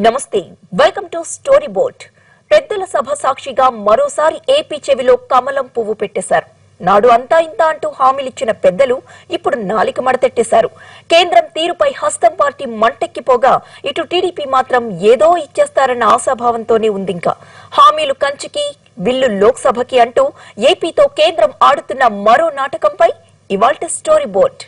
నమస్తే welcome to story board. పెద్దల సభ సాక్షిగా మరోసారి ఏపీ చెవిలో కమలం పువ్వు పెట్టేశారు. నాడు అంతా ఇంత అంటూ హామీలిచ్చిన పెద్దలు ఇప్పుడు నాలిక మడతెట్టేశారు. కేంద్రం తీరుపై హస్తం పార్టీ మంటెక్కిపోగా ఇటు టీడీపీ మాత్రం ఏదో ఇచ్చేస్తారన్న ఆశాభావంతోనే ఉందింకా. హామీలు కంచికి, బిల్లు లోక్సభకి అంటూ ఏపీతో కేంద్రం ఆడుతున్న మరో నాటకంపై ఇవాల్టి స్టోరీ బోర్డ్.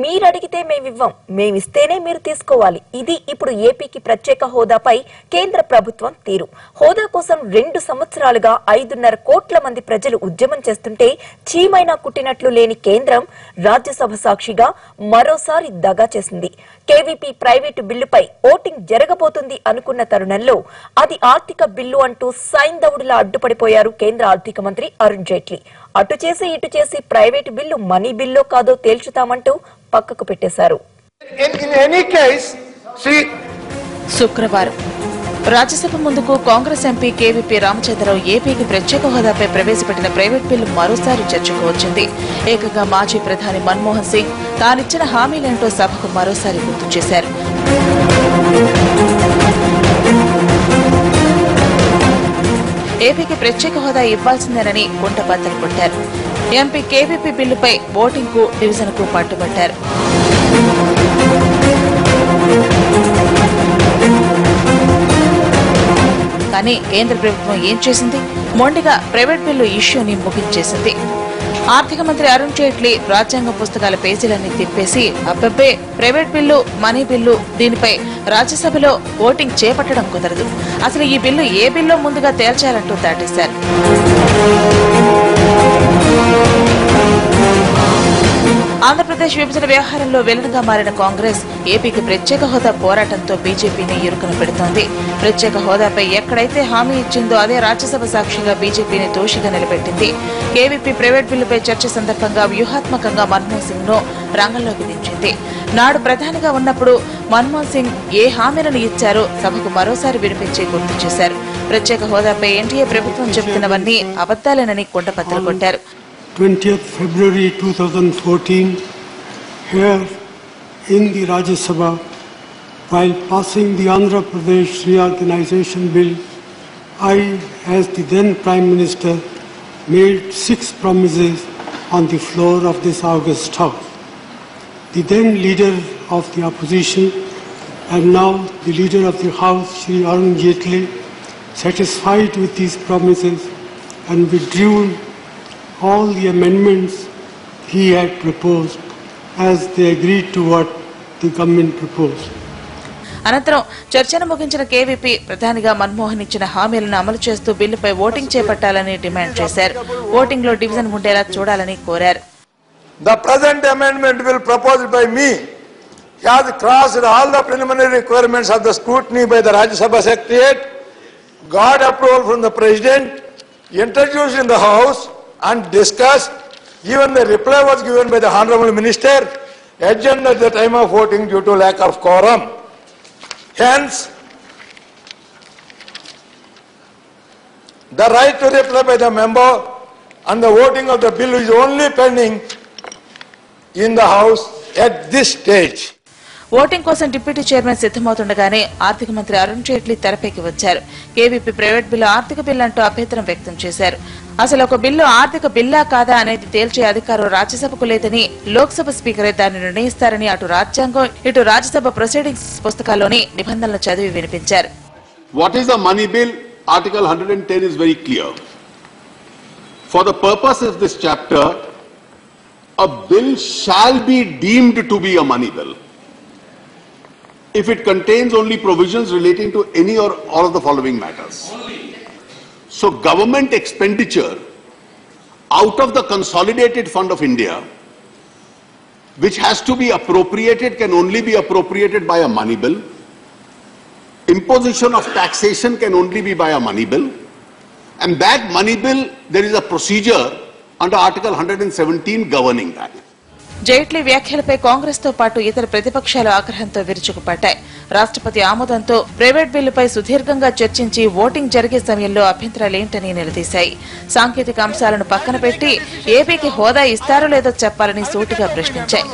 మీరడిగితే మేమివ్వం, మేమిస్తేనే మీరు తీసుకోవాలి. ఇది ఇప్పుడు ఏపీకి ప్రత్యేక హోదాపై కేంద్ర ప్రభుత్వం తీరు. హోదా కోసం 2 సంవత్సరాలుగా 5.5 కోట్ల మంది ప్రజలు ఉద్యమం చేస్తుంటే చీమైనా కుట్టినట్లు లేని కేంద్రం రాజ్యసభ సాక్షిగా మరోసారి దగా చేసింది. కేవీపీ ప్రైవేటు బిల్లుపై ఓటింగ్ జరగబోతుంది అనుకున్న తరుణంలో అది ఆర్థిక బిల్లు అంటూ సైందవుడిలా అడ్డుపడిపోయారు కేంద్ర ఆర్థిక మంత్రి అరుణ్ జైట్లీ. అటు చేసి ఇటు చేసి ప్రైవేటు బిల్లు మనీ బిల్లో కాదో తేల్చుతామంటూ పక్కకు పెట్టేశారు. శుక్రవారం రాజ్యసభ ముందుకు కాంగ్రెస్ ఎంపీ కేవీపీ రామచంద్రరావు ఏపీకి ప్రత్యేక హోదాపై ప్రవేశపెట్టిన ప్రైవేట్ బిల్లు మరోసారి చర్చకు వచ్చింది. ఏకంగా మాజీ ప్రధాని మన్మోహన్ సింగ్ తానిచ్చిన హామీలేంటో సభకు మరోసారి గుర్తు చేశారు. ఏపీకి ప్రత్యేక హోదా ఇవ్వాల్సిందేనని కుంటబద్దలు కొట్టారు. ఎంపీ కేవీపీ బిల్లుపై ఓటింగ్ కు, డివిజన్ కు పట్టుబట్టారు. కానీ కేంద్ర ప్రభుత్వం ఏం చేసింది? మొండిగా ప్రైవేట్ బిల్లు ఇష్యూని ముగించేసింది. ఆర్థిక మంత్రి అరుణ్ జైట్లీ రాజ్యాంగ పుస్తకాల పేజీలన్నీ తిప్పేసి అబ్బబ్బే ప్రైవేట్ బిల్లు, మనీ బిల్లు, దీనిపై రాజ్యసభలో ఓటింగ్ చేపట్టడం కుదరదు, అసలు ఈ బిల్లు ఏ బిల్లో ముందుగా తేల్చాలంటూ దాటేశారు. ఆంధ్రప్రదేశ్ విభజన వ్యవహారంలో వెల్లడిగా మారిన కాంగ్రెస్ ఏపీకి ప్రత్యేక హోదా పోరాటంతో బీజేపీని ఇరుకున పెడుతోంది. ప్రత్యేక హోదాపై ఎక్కడైతే హామీ ఇచ్చిందో అదే రాజ్యసభ సాక్షిగా బీజేపీని దోషిగా నిలబెట్టింది. కేవీపీ ప్రైవేట్ బిల్లుపై చర్చ సందర్భంగా వ్యూహాత్మకంగా మన్మోహన్ సింగ్ ను రంగంలోకి దించింది. నాడు ప్రధానిగా ఉన్నప్పుడు మన్మోహన్ సింగ్ ఏ హామీలను ఇచ్చారో సభకు మరోసారి వినిపించి గుర్తు చేశారు. ప్రత్యేక హోదాపై ఎన్డీఏ ప్రభుత్వం చెబుతున్నవన్నీ అబద్దాలేనని కుండబద్దలు కొట్టారు. 20th February 2014, here in the Rajya Sabha, while passing the Andhra Pradesh Reorganization Bill, I, as the then Prime Minister, made 6 promises on the floor of this august house. The then leader of the opposition and now the leader of the house, Shri Arun Jaitley, satisfied with these promises and withdrew all the amendments he had proposed as they agreed to what the government proposed. అనంతరం చర్చను ముగించిన KVP ప్రధానిగా మన్మోహన్ ఇచ్చిన హామీలను అమలు చేస్తూ బిల్లుపై voting చేపట్టాలని డిమాండ్ చేశారు. ఓటింగ్ లో డివిజన్ ఉండేలా చూడాలని కోరారు. The present amendment bill proposed by me has crossed all the preliminary requirements of the scrutiny by the Rajya Sabha Secretariat, got approval from the President, introduced in the House and discussed. Even the reply was given by the Honorable Minister, adjourned at the time of voting due to lack of quorum. Hence, the right to reply by the member and the voting of the bill is only pending in the House at this stage. Voting కోసం deputy chairman సిద్దమవుతుండగానే ఆర్థిక మంత్రి అరుణ్ జైట్లీ తెరపైకి వచ్చారు. KVP private bill ఆర్థిక bill అంటూ అభ్యంతరం వ్యక్తం చేశారు. అసలు ఒక బిల్లు ఆర్థిక బిల్లా కాదా అనేది తేల్చే అధికారం రాజ్యసభకు లేదని, లోక్సభ స్పీకరే దాన్ని నిర్ణయిస్తారని అటు రాజ్యాంగం, ఇటు రాజ్యసభ ప్రొసీడింగ్స్ పుస్తకాల్లోని నిబంధనలు చదివి వినిపించారు. What is a money bill? Article 110 is very clear. For the purpose of this chapter, a bill shall be deemed to be a money bill if it contains only provisions relating to any or all of the following matters. So government expenditure out of the consolidated fund of India, which has to be appropriated, can only be appropriated by a money bill. Imposition of taxation can only be by a money bill. And that money bill, there is a procedure under Article 117 governing that. Jaitley వ్యాఖ్యలపై కాంగ్రెస్ తో పాటు ఇతర ప్రతిపక్షాలు ఆగ్రహంతో విరుచుకుపడ్డాయి. రాష్ట్రపతి ఆమోదంతో private బిల్లుపై సుదీర్ఘంగా చర్చించి ఓటింగ్ జరిగే సమయంలో అభ్యంతరాలేంటని నిలదీశాయి. సాంకేతిక అంశాలను పక్కన పెట్టి ఏపీకి హోదా ఇస్తారో లేదో చెప్పాలని సూటిగా ప్రశ్నించాయి.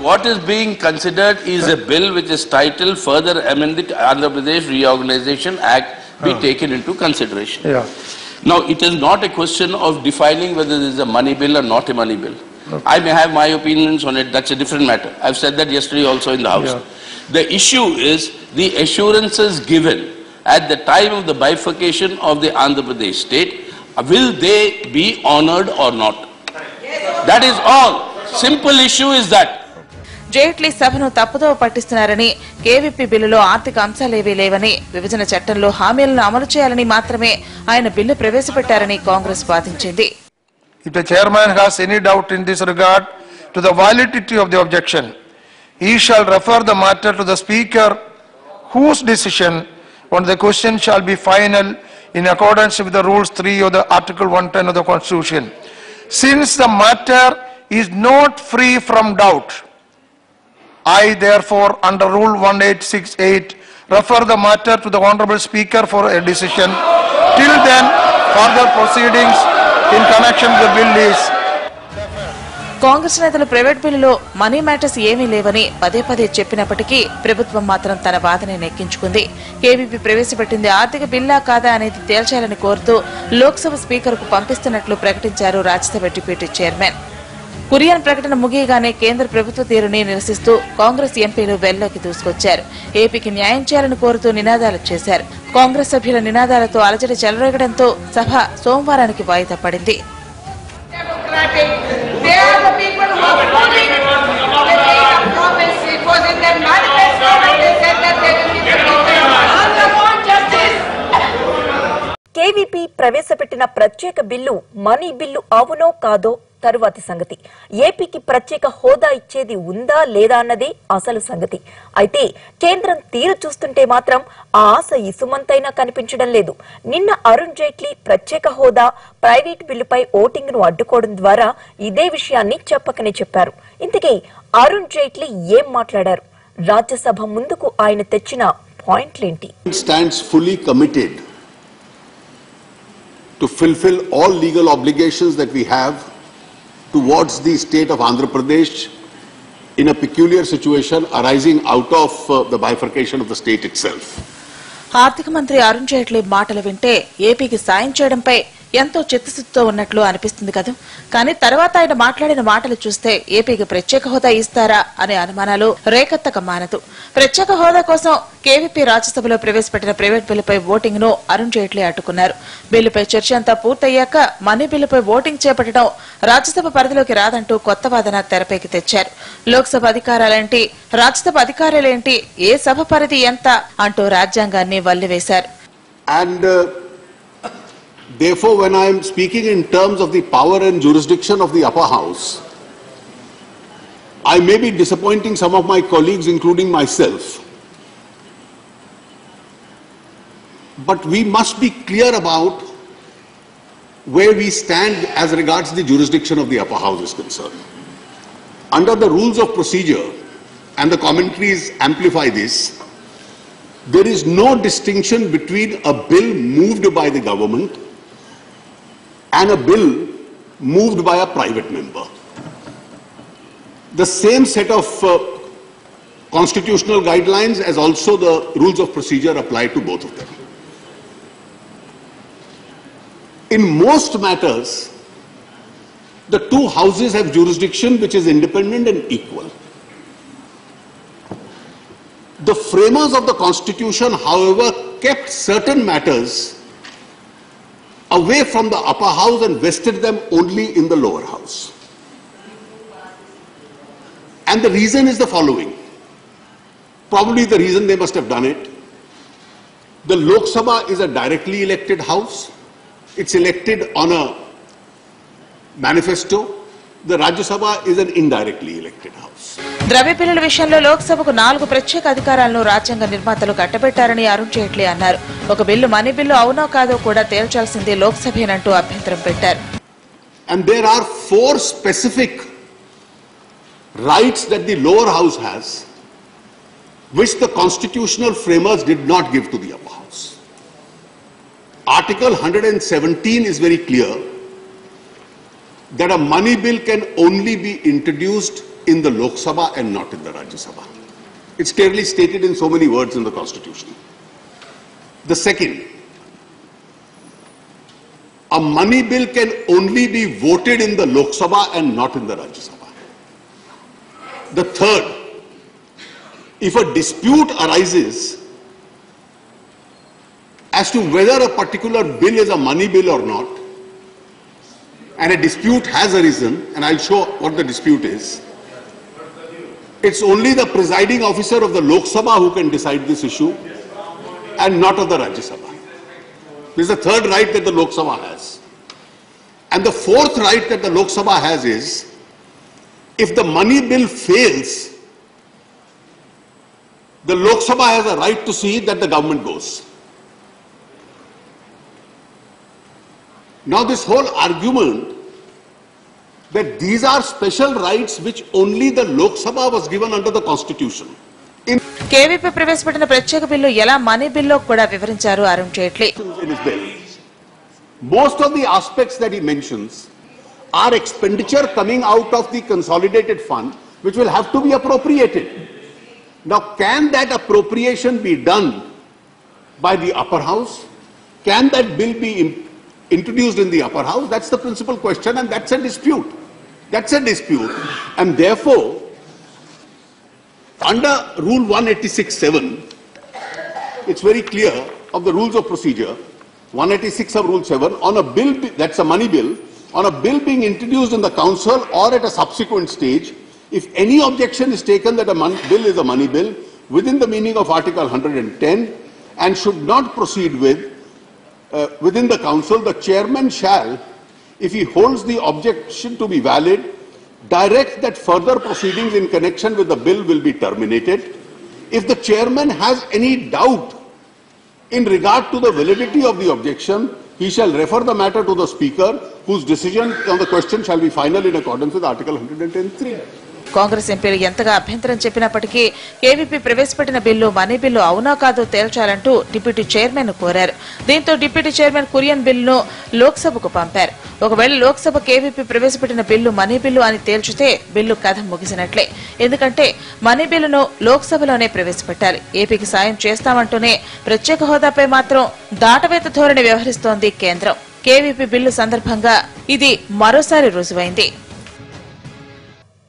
What is being considered is a bill which is titled Further Amend the Andhra Pradesh Reorganization Act be taken into consideration. Now, it is not a question of defining whether this is a money bill or not a money bill. I may have my opinions on it, that's a different matter. I've said that yesterday also in the House. The issue is the assurances given at the time of the bifurcation of the Andhra Pradesh state, will they be honored or not? That is all. Simple issue is that. Jaitley సభను తప్పుదో పట్టిస్తున్నారని, KVP బిల్లులో ఆర్థిక అంశాలేవీ లేవని, విభజన చట్టంలో హామీలను అమలు చేయాలని మాత్రమే ఆయన బిల్లు ప్రవేశపెట్టారని కాంగ్రెస్ వాదించింది. If the chairman has any doubt in this regard to the validity of the objection, he shall refer the matter to the speaker, whose decision on the question shall be final in accordance with the rules 3 of the Article 110 of the Constitution. Since the matter is not free from doubt, I therefore under Rule 1868 refer the matter to the Honorable Speaker for a decision. Till then, further proceedings in connection with the bill is. Congress నేతలు private బిల్లులో money matters ఏమీ లేవని పదే పదే చెప్పినప్పటికీ ప్రభుత్వం మాత్రం తన వాదన నెక్కించుకుంది. కేవీపీ ప్రవేశపెట్టింది ఆర్థిక బిల్లా కాదా అనేది తేల్చాలని కోరుతూ లోక్సభ స్పీకర్కు పంపిస్తున్నట్లు ప్రకటించారు రాజ్యసభ డిప్యూటీ చైర్మన్. కురియన్ ప్రకటన ముగియగానే కేంద్ర ప్రభుత్వ తీరుని నిరసిస్తూ కాంగ్రెస్ ఎంపీలు వెల్లోకి దూసుకొచ్చారు. ఏపీకి న్యాయం చేయాలని కోరుతూ నినాదాలు చేశారు. కాంగ్రెస్ సభ్యుల నినాదాలతో అలజడి చెలరేగడంతో సభ సోమవారానికి వాయిదా పడింది. కేవీపీ ప్రవేశపెట్టిన ప్రత్యేక బిల్లు మనీ బిల్లు అవునో కాదో తరువాతి సంగతి. ఏపీకి ప్రత్యేక హోదా ఇచ్చేది ఉందా లేదా అన్నదే అసలు సంగతి. అయితే కేంద్రం తీరు చూస్తుంటే మాత్రం ఆ ఆశ ఇసుమంతైనా కనిపించడం లేదు. నిన్న అరుణ్ జైట్లీ ప్రత్యేక హోదా ప్రైవేట్ బిల్లుపై ఓటింగ్ ను అడ్డుకోవడం ద్వారా ఇదే విషయాన్ని చెప్పకనే చెప్పారు. ఇంతకీ అరుణ్ జైట్లీ ఏం మాట్లాడారు? రాజ్యసభ ముందుకు ఆయన తెచ్చిన పాయింట్లేంటి? Stands fully committed to fulfill all legal obligations that we have towards the state of Andhra Pradesh in a peculiar situation arising out of the bifurcation of the state itself. ఆర్థిక మంత్రి అరుణ్ జైట్లీ మాటలు వింటే ఏపీకి సాయం చేయడంపై ఎంతో చిత్తశుద్ధితో ఉన్నట్లు అనిపిస్తుంది కదా. కానీ తర్వాత ఆయన మాట్లాడిన మాటలు చూస్తే ఏపీకి ప్రత్యేక హోదా ఇస్తారా అనే అనుమానాలు రేకెత్తక మానదు. ప్రత్యేక హోదా కోసం కేవీపీ రాజ్యసభలో ప్రవేశపెట్టిన ప్రైవేట్ బిల్లుపై ఓటింగ్ ను అరుణ్ జైట్లీ అడ్డుకున్నారు. బిల్లుపై చర్చ అంతా పూర్తయ్యాక మనీ బిల్లుపై ఓటింగ్ చేపట్టడం రాజ్యసభ పరిధిలోకి రాదంటూ కొత్త వాదన తెరపైకి తెచ్చారు. లోక్సభ అధికారాలేంటి, రాజ్యసభ అధికారాలేంటి, ఏ సభ పరిధి ఎంత అంటూ రాజ్యాంగాన్ని వల్లివేశారు. Therefore, when I am speaking in terms of the power and jurisdiction of the upper house, I may be disappointing some of my colleagues, including myself. But we must be clear about where we stand as regards the jurisdiction of the upper house is concerned. Under the rules of procedure, and the commentaries amplify this, there is no distinction between a bill moved by the government and a bill moved by a private member. The same set of constitutional guidelines as also the rules of procedure apply to both of them. In most matters, the two houses have jurisdiction which is independent and equal. The framers of the Constitution, however, kept certain matters away from the upper house and vested them only in the lower house. And the reason is the following. Probably the reason they must have done it. The Lok Sabha is a directly elected house. It's elected on a manifesto. The Rajya Sabha is an indirectly elected house. ద్రవ్య బిల్లుల విషయంలో లోక్సభకు 4 ప్రత్యేక అధికారాలను రాజ్యాంగ నిర్మాతలు కట్టబెట్టారని అరుణ్ జైట్లీ అన్నారు. ఒక బిల్లు మనీ బిల్లు అవునో కాదో కూడా తేల్చాల్సిందే లోక్సభేనంటూ అభ్యంతరం పెట్టారు. And there are 4 specific rights that the lower house has, which the constitutional framers did not give to the upper house. Article 117 is very clear that a money bill can only be introduced in the Lok Sabha and not in the Rajya Sabha. It's clearly stated in so many words in the Constitution. The second, a money bill can only be voted in the Lok Sabha and not in the Rajya Sabha. The third, if a dispute arises as to whether a particular bill is a money bill or not, and a dispute has arisen, and I'll show what the dispute is, it's only the presiding officer of the Lok Sabha who can decide this issue and not of the Rajya Sabha. This is the third right that the Lok Sabha has. And the fourth right that the Lok Sabha has is, if the money bill fails, the Lok Sabha has a right to see that the government goes. Now this whole argument that these are special rights which only the Lok Sabha was given under the Constitution. KVP ప్రవేశపెట్టిన ప్రత్యేక bill ఎలా money బిల్లో కూడా వివరించారు Arun Jaitley. In his bill, most of the aspects that he mentions are expenditure coming out of the consolidated fund which will have to be appropriated. Now, can that appropriation be done by the upper house? Can that bill be introduced in the upper house? That's the principal question, and that's a dispute. That's a dispute. And therefore, under Rule 186(7), it's very clear of the rules of procedure, 186 of Rule 7, on a bill, that's a money bill, on a bill being introduced in the council or at a subsequent stage, if any objection is taken that a bill is a money bill within the meaning of Article 110 and should not proceed within the council, the chairman shall, if he holds the objection to be valid, direct that further proceedings in connection with the bill will be terminated. If the chairman has any doubt in regard to the validity of the objection, he shall refer the matter to the speaker, whose decision on the question shall be final in accordance with Article 110(3). Congress ఎంపీలు ఎంతగా అభ్యంతరం చెప్పినప్పటికీ KVP ప్రవేశపెట్టిన bill money bill అవునా కాదో తేల్చాలంటూ deputy chairman కోరారు. దీంతో deputy chairman Kurian బిల్లును లోక్సభకు పంపారు. ఒకవేళ లోక్సభ కేవీపీ ప్రవేశపెట్టిన బిల్లు మనీ బిల్లు అని తేల్చితే బిల్లు కథ ముగిసినట్లే. ఎందుకంటే మనీ బిల్లును లోక్సభలోనే ప్రవేశపెట్టాలి. ఏపీకి సాయం చేస్తామంటూనే ప్రత్యేక హోదాపై మాత్రం దాటవేత ధోరణి వ్యవహరిస్తోంది కేంద్రం. కేవీపీ బిల్లు సందర్భంగా ఇది మరోసారి రుజువైంది.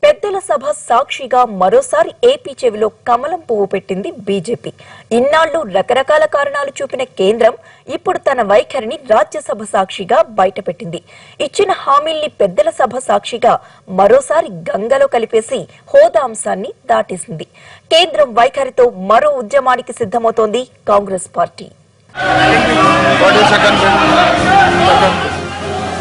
పెద్దల సభ సాక్షిగా మరోసారి ఏపీ చెవిలో కమలం పువ్వు పెట్టింది బీజేపీ. ఇన్నాళ్లు రకరకాల కారణాలు చూపిన కేంద్రం ఇప్పుడు తన వైఖరిని రాజ్యసభ సాక్షిగా బయటపెట్టింది. ఇచ్చిన హామీల్ని పెద్దల సభ సాక్షిగా మరోసారి గంగలో కలిపేసి హోదా అంశాన్ని దాటేసింది. కేంద్రం వైఖరితో మరో ఉద్యమానికి సిద్ధమవుతోంది కాంగ్రెస్ పార్టీ.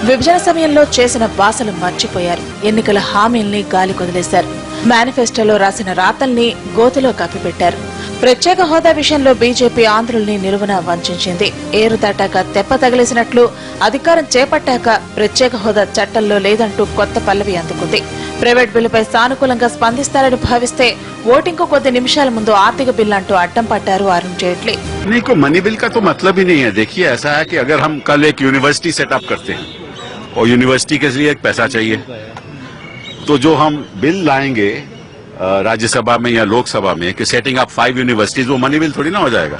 విభజన సమయంలో చేసిన బాసలు మర్చిపోయారు. ఎన్నికల హామీల్ని గాలి కొదిలేశారు. మేనిఫెస్టోలో రాసిన రాతల్ని గోతులో కప్పిపెట్టారు. ప్రత్యేక హోదా విషయంలో బీజేపీ ఆంధ్రుల్ని నిలువున వంచింది. ఏరు దాటాక తెప్ప తగిలేసినట్లు అధికారం చేపట్టాక ప్రత్యేక హోదా చట్టంలో లేదంటూ కొత్త పల్లవి అందుకుంది. ప్రైవేట్ బిల్లుపై సానుకూలంగా స్పందిస్తారని భావిస్తే ఓటింగ్కు కొద్ది నిమిషాల ముందు ఆర్థిక బిల్ అంటూ అడ్డం పట్టారు అరుణ్ జైట్లీ. मनी बिल का तो मतलब ही नहीं है. देखिए, ऐसा है कि अगर हम कल एक यूनिवर्सिटी सेटअप करते हैं और यूनिवर्सिटी के लिए एक पैसा चाहिए, तो जो हम बिल लाएंगे राज्यसभा में या लोकसभा में कि सेटिंग अप 5 यूनिवर्सिटीज, वो मनी बिल थोड़ी ना हो जाएगा.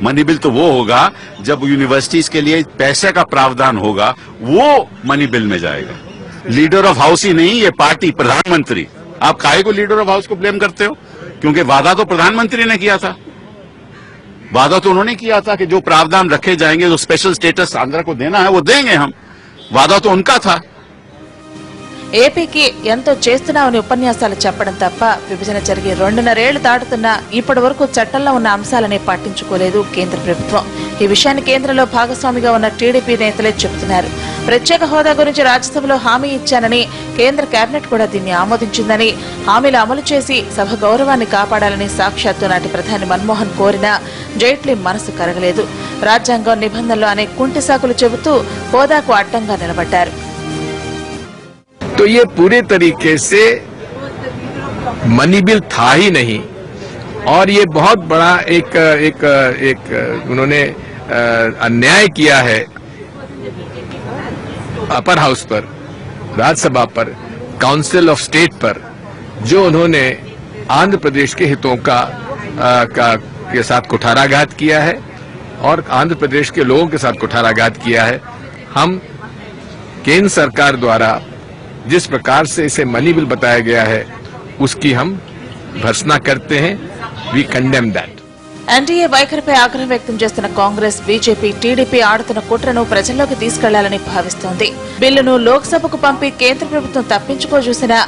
मनी बिल तो वो होगा जब यूनिवर्सिटीज के लिए पैसे का प्रावधान होगा, वो मनी बिल में जाएगा. लीडर ऑफ हाउस ही नहीं, ये पार्टी, प्रधानमंत्री. आप काहे को लीडर ऑफ हाउस को ब्लेम करते हो? क्योंकि वादा तो प्रधानमंत्री ने किया था. वादा तो उन्होंने किया था कि जो प्रावधान रखे जाएंगे, जो स्पेशल स्टेटस आंध्र को देना है वो देंगे हम. वादा तो उनका था. ఏపీకి ఎంతో చేస్తున్నామని ఉపన్యాసాలు చెప్పడం తప్ప విభజన జరిగి 2.5 ఏళ్లు దాటుతున్నా ఇప్పటి వరకు చట్టంలో ఉన్న అంశాలనే పట్టించుకోలేదు కేంద్ర ప్రభుత్వం. ఈ విషయాన్ని కేంద్రంలో భాగస్వామిగా ఉన్న టీడీపీ నేతలే చెబుతున్నారు. ప్రత్యేక హోదా గురించి రాజ్యసభలో హామీ ఇచ్చానని, కేంద్ర కేబినెట్ కూడా దీన్ని ఆమోదించిందని, హామీలు అమలు చేసి సభ గౌరవాన్ని కాపాడాలని సాక్షాత్తు నాటి ప్రధాని మన్మోహన్ కోరినా జైట్లీ మనసు కరగలేదు. రాజ్యాంగం నిబంధనలు అనే కుంటి సాకులు చెబుతూ హోదాకు అడ్డంగా నిలబడ్డారు. तो ये पूरे तरीके से मनी बिल था ही नहीं और ये बहुत बड़ा एक उन्होंने अन्याय किया है अपर हाउस पर, राज्यसभा पर, काउंसिल ऑफ स्टेट पर, जो उन्होंने आंध्र प्रदेश के हितों के साथ कुठाराघात किया है और आंध्र प्रदेश के लोगों के साथ कुठाराघात किया है। हम केंद्र सरकार द्वारा जिस प्रकार से इसे मनी बिल बताया गया है उसकी हम भर्त्सना करते हैं। We condemn that. ఎన్డీఏ వైఖరిపై ఆగ్రహం వ్యక్తం చేస్తున్న కాంగ్రెస్, బీజేపీ, టీడీపీ ఆడుతున్న కుట్రను ప్రజల్లోకి తీసుకెళ్లాలని భావిస్తోంది. బిల్లును లోక్సభకు పంపి కేంద్ర ప్రభుత్వం తప్పించుకో చూసినా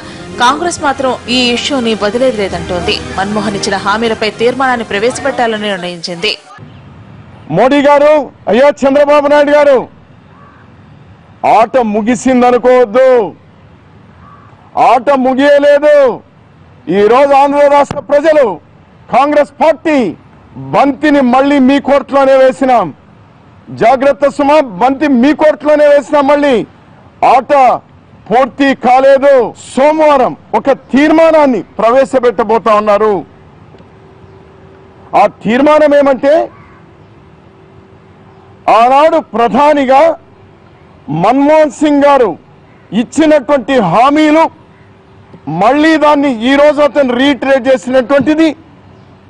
కాంగ్రెస్ మాత్రం ఈ ఇష్యూని వదిలేదంటోంది. మన్మోహన్ ఇచ్చిన హామీలపై తీర్మానాన్ని ప్రవేశపెట్టాలని నిర్ణయించింది. మోడీ గారు, అయ్యా చంద్రబాబు నాయుడు గారు, ఆట ముగిసిందనుకోవద్దు. ఆట ముగియలేదు. ఈ రోజు ఆంధ్ర రాష్ట్ర ప్రజలు కాంగ్రెస్ పార్టీ బంతిని మళ్ళీ మీ కోర్టులోనే వేసినాం. జాగ్రత్త సుమా, బంతి మీ కోర్టులోనే వేసినాం. మళ్ళీ ఆట పూర్తి కాలేదు. సోమవారం ఒక తీర్మానాన్ని ప్రవేశపెట్టబోతా ఉన్నారు. ఆ తీర్మానం ఏమంటే, ఆనాడు ప్రధానిగా మన్మోహన్ సింగ్ గారు ఇచ్చినటువంటి హామీలు మళ్లీ దాన్ని ఈ రోజు అతను రీట్రేట్ చేసినటువంటిది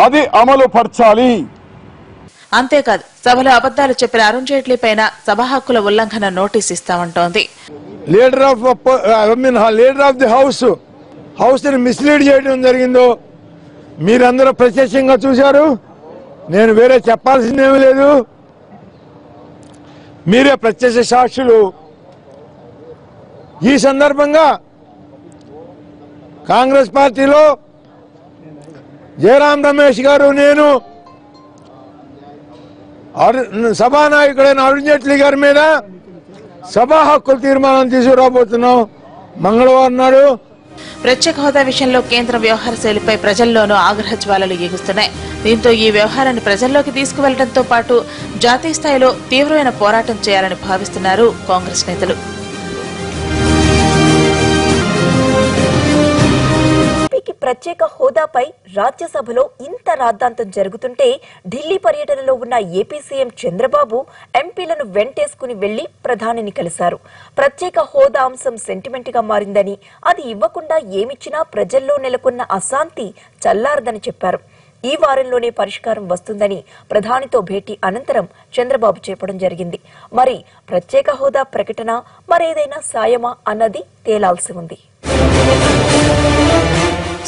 అది అమలు పరచాలి. అంతేకాదు, సభలో అబద్దాలు చెప్పిన అరుణ్ జైట్లీ పైన సభా హక్కుల ఉల్లంఘన నోటీస్ ఇస్తామంటోంది. లీడర్ ఆఫ్ ది హౌస్ ని మిస్లీడ్ చేయడం జరిగిందో మీరందరూ ప్రత్యక్షంగా చూశారు. నేను వేరే చెప్పాల్సిందేమీ లేదు. మీరే ప్రత్యక్ష సాక్షులు. ఈ సందర్భంగా కాంగ్రెస్ పార్టీలో జయరాం రమేష్ గారు, నేను సభానాయకుడైన అరుణ్ జైట్లీ గారి మీద సభా హక్కుల తీర్మానం తీసుకురాబోతున్నాం మంగళవారం నాడు. ప్రత్యేక హోదా విషయంలో కేంద్ర వ్యవహార శైలిపై ప్రజల్లోనూ ఆగ్రహ జ్వాలలు ఎగుస్తున్నాయి. దీంతో ఈ వ్యవహారాన్ని ప్రజల్లోకి తీసుకువెళ్లడంతో పాటు జాతీయ స్థాయిలో తీవ్రమైన పోరాటం చేయాలని భావిస్తున్నారు కాంగ్రెస్ నేతలు. ప్రత్యేక హోదాపై రాజ్యసభలో ఇంత రాద్ధాంతం జరుగుతుంటే ఢిల్లీ పర్యటనలో ఉన్న ఏపీ సీఎం చంద్రబాబు ఎంపీలను వెంటేసుకుని వెళ్లి ప్రధానిని కలిశారు. ప్రత్యేక హోదా అంశం సెంటిమెంట్ గా మారిందని, అది ఇవ్వకుండా ఏమిచ్చినా ప్రజల్లో నెలకొన్న అశాంతి చల్లారదని చెప్పారు. ఈ వారంలోనే పరిష్కారం వస్తుందని ప్రధానితో భేటీ అనంతరం చంద్రబాబు చెప్పడం జరిగింది. మరి ప్రత్యేక హోదా ప్రకటన మరేదైనా సాయమా అన్నది తేలాల్సి ఉంది.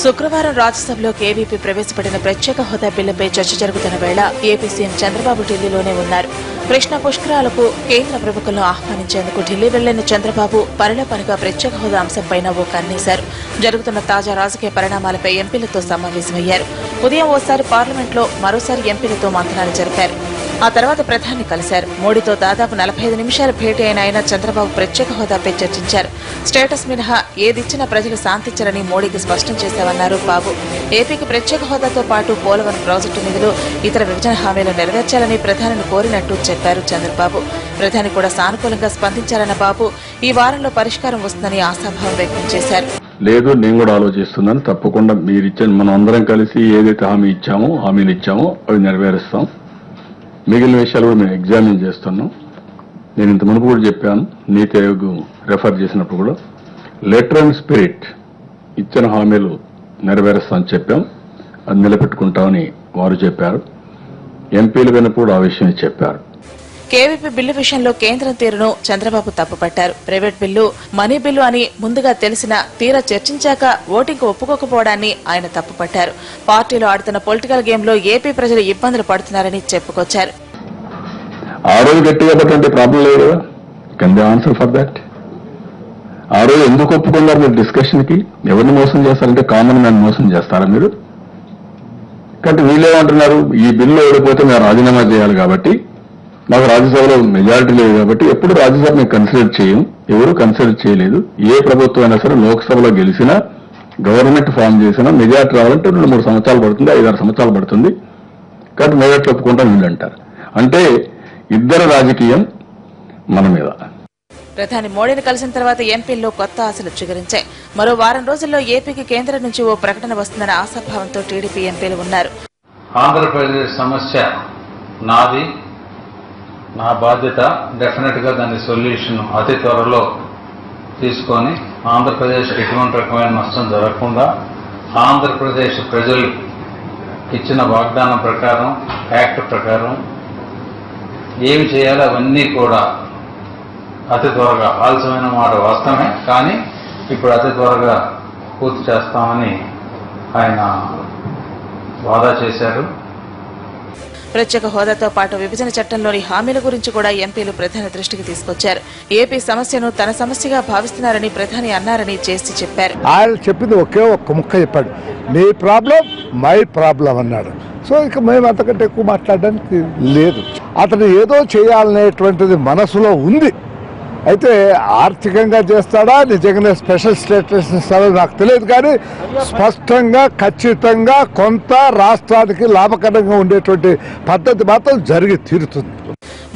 శుక్రవారం రాజ్యసభలో కేవీపీ ప్రవేశపెట్టిన ప్రత్యేక హోదా బిల్లుపై చర్చ జరుగుతున్న వేళ ఏపీ సీఎం చంద్రబాబు ఢిల్లీలోనే ఉన్నారు. కృష్ణా పుష్కరాలకు కేంద్ర ప్రభుత్వంలో ఆహ్వానించేందుకు ఢిల్లీ వెళ్లిన చంద్రబాబు పనిలో పనిగా ప్రత్యేక హోదా అంశంపైన ఓ కన్నేశారు. జరుగుతున్న తాజా రాజకీయ పరిణామాలపై ఎంపీలతో సమావేశమయ్యారు. ఉదయం ఓసారి పార్లమెంట్లో, మరోసారి ఎంపీలతో మంతనాలు జరిపారు. ఆ తర్వాత ప్రధాని కలిశారు. మోడీతో దాదాపు 45 నిమిషాలు భేటీ అయిన ఆయన చంద్రబాబు ప్రత్యేక హోదాపై చర్చించారు. స్టేటస్ మినహా ఏదిచ్చినా ప్రజలు శాంతించరని మోడీకి స్పష్టం చేశామన్నారు బాబు. ఏపీకి ప్రత్యేక హోదాతో పాటు పోలవరం ప్రాజెక్టు నిధులు, ఇతర విభజన హామీలు నెరవేర్చాలని ప్రధానిని కోరినట్టు చెప్పారు చంద్రబాబు. ప్రధాని కూడా సానుకూలంగా స్పందించారన్న బాబు ఈ వారంలో పరిష్కారం వస్తుందని ఆశాభావం వ్యక్తం చేశారు. లేదు, నేను కూడా ఆలోచిస్తున్నాను. తప్పకుండా మీరు ఇచ్చిన, మనం అందరం కలిసి ఏదైతే హామీలు ఇచ్చామో అవి నెరవేరుస్తాం. మిగిలిన విషయాలు కూడా మేము ఎగ్జామిన్ చేస్తున్నాం. నేను ఇంత మునుపు కూడా చెప్పాను, నీతి ఆయోగ్ రెఫర్ చేసినప్పుడు కూడా లెటర్ అండ్ స్పిరిట్ ఇచ్చిన హామీలు నెరవేరుస్తామని చెప్పాం. అది నిలబెట్టుకుంటామని వారు చెప్పారు. ఎంపీలు విన్నప్పుడు ఆ విషయం చెప్పారు. కేవీపీ బిల్లు విషయంలో కేంద్రం తీరును చంద్రబాబు తప్పుపట్టారు. ప్రైవేట్ బిల్లు మనీ బిల్లు అని ముందుగా తెలిసినా తీరా చర్చించాక ఓటింగ్ ఒప్పుకోకపోవడాన్ని ఆయన తప్పుపట్టారు. పార్టీలో ఆడుతున్న పొలిటికల్ గేమ్ లో ఏపీ ప్రజలు ఇబ్బందులు పడుతున్నారని చెప్పుకొచ్చారు. ఆ రోజు గట్టిగా పట్టే ప్రాబ్లం లేదు కదా, can they answer for that? ఆ రోజు ఎందుకు ఒప్పుకున్నారు మీరు డిస్కషన్ కి? ఎవరిని మోసం చేస్తారంటే కామన్ మ్యాన్ మోసం చేస్తారా మీరు? కాబట్టి వీళ్ళేమంటున్నారు, ఈ బిల్లు ఓడిపోతే మేము రాజీనామా చేయాలి కాబట్టి, మాకు రాజ్యసభలో మెజారిటీ లేదు కాబట్టి ఎప్పుడు రాజ్యసభ మేము కన్సిడర్ చేయం. ఎవరు కన్సిడర్ చేయలేదు. ఏ ప్రభుత్వం అయినా సరే లోక్సభలో గెలిచినా, గవర్నమెంట్ ఫామ్ చేసినా మెజారిటీ రావాలంటే 2-3 సంవత్సరాలు పడుతుంది, 5-6 సంవత్సరాలు పడుతుంది. కాబట్టి మెజారిటీ ఒప్పుకుంటాం వీళ్ళు అంటారు. అంటే ఇద్దరు రాజకీయం మన మీద. ప్రధాని మోడీని కలిసిన తర్వాత ఎంపీల్లో కొత్త ఆశలు చిగురించాయి. మరో వారం రోజుల్లో ఏపీకి కేంద్రం నుంచి ఓ ప్రకటన వస్తుందన్న ఆశాభావంతో టీడీపీ ఎంపీలు ఉన్నారు. ఆంధ్రప్రదేశ్ సమస్య నాది, నా బాధ్యత. డెఫినెట్ గా దాని సొల్యూషన్ అతి త్వరలో తీసుకొని ఆంధ్రప్రదేశ్ ఎటువంటి రకమైన నష్టం జరగకుండా ఆంధ్రప్రదేశ్ ప్రజలు ఇచ్చిన వాగ్దానం ప్రకారం, యాక్ట్ ప్రకారం ఏమి చేయాలో అవన్నీ కూడా అతి త్వరగా, ఆలస్యమైన మాట వాస్తవమే కానీ ఇప్పుడు అతి త్వరగా పూర్తి చేస్తామని ఆయన వాదా చేశారు. ప్రత్యేక హోదాతో పాటు విభజన చట్టంలోని హామీల గురించి కూడా ఎంపీలు ప్రధాని దృష్టికి తీసుకొచ్చారు. ఏపీ సమస్యను తన సమస్యగా భావిస్తున్నారని ప్రధాని అన్నారని చేసి చెప్పారు. ఆయన చెప్పింది ఒకే ఒక్క ముక్క చెప్పాడు, నీ ప్రాబ్లం మై ప్రాబ్లం అన్నాడు. సో ఇక మేము అంతకంటే ఎక్కువ మాట్లాడడానికి లేదు. అతను ఏదో చేయాలనేటువంటిది మనసులో ఉంది. అయితే ఆర్థికంగా చేస్తాడా, నిజంగానే స్పెషల్ స్టేటస్ ఇస్తాడో నాకు తెలియదు. కానీ స్పష్టంగా ఖచ్చితంగా కొంత రాష్ట్రానికి లాభకరంగా ఉండేటువంటి పద్ధతి మాత్రం జరిగి తీరుతుంది.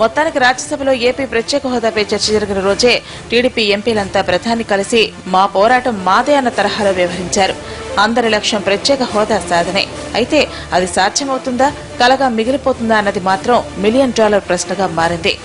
మొత్తానికి రాజ్యసభలో ఏపీ ప్రత్యేక హోదాపై చర్చ జరిగిన రోజే టీడీపీ ఎంపీలంతా ప్రధాని కలిసి మా పోరాటం మాదే అన్న తరహాలో వ్యవహరించారు. అందరి లక్ష్యం ప్రత్యేక హోదా సాధనే. అయితే అది సాధ్యమవుతుందా, కలగా మిగిలిపోతుందా అన్నది మాత్రం $1 మిలియన్ ప్రశ్నగా మారింది.